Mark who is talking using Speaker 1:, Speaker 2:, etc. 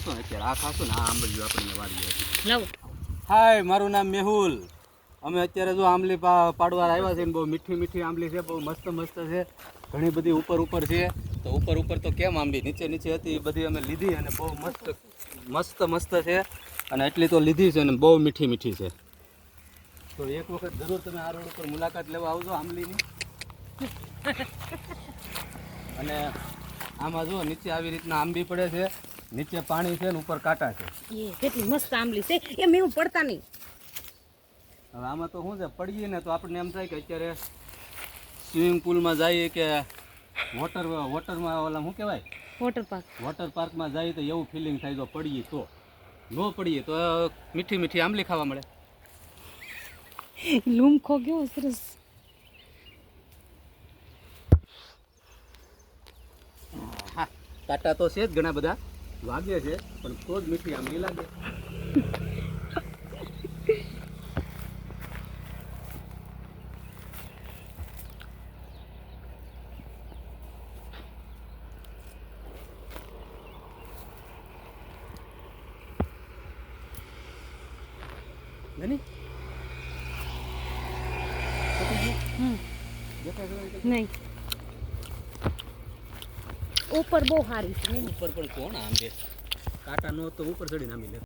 Speaker 1: ખાશો ને અત્યારે આ ખાશો ને આ આંબલીઓ આપણને વાળી
Speaker 2: લાવો.
Speaker 1: હાય મારું નામ મેહુલ. અમે અત્યારે જો આંબલી પાડવા આવ્યા છે ને બહુ મીઠી મીઠી આંબલી છે, બહુ મસ્ત મસ્ત છે, ઘણી બધી ઉપર ઉપર છે. તો ઉપર ઉપર તો કેમ આંબલી નીચે નીચે હતી એ બધી અમે લીધી અને બહુ મસ્ત મસ્ત મસ્ત છે અને એટલી તો લીધી છે ને બહુ મીઠી મીઠી છે. તો એક વખત જરૂર તમે આ રોડ ઉપર મુલાકાત લેવા આવજો આંબલીની. અને આમાં જો નીચે આવી રીતના આંબી પડે છે, નીચે પાણી છે ને ઉપર કાંટા છે.
Speaker 2: એ કેટલી મસ્ત આંબલી છે. એ મેં પડતા નહીં.
Speaker 1: હવે આમાં તો શું છે, પડીએ ને તો આપણને એમ થાય કે અત્યારે સ્વિમિંગ પુલમાં જઈએ કે વોટરમાં ઓલા શું કહેવાય વોટર પાર્કમાં જઈએ તો એવું ફિલિંગ થાય. જો પડીએ તો ન પડીએ તો મીઠી મીઠી આંબલી ખાવા મળે.
Speaker 2: લૂમખો કેવો સરસ.
Speaker 1: હા, કાંટા તો છે જ ઘણા બધા, વાગે છે પણ તો જ મીઠી આંબલી લાગે.
Speaker 2: નહીં ઉપર બહુ સારી છે.
Speaker 1: ઉપર પણ કોણ આંબે કાંટા નો તો ઉપર ચડીને આંબી લે.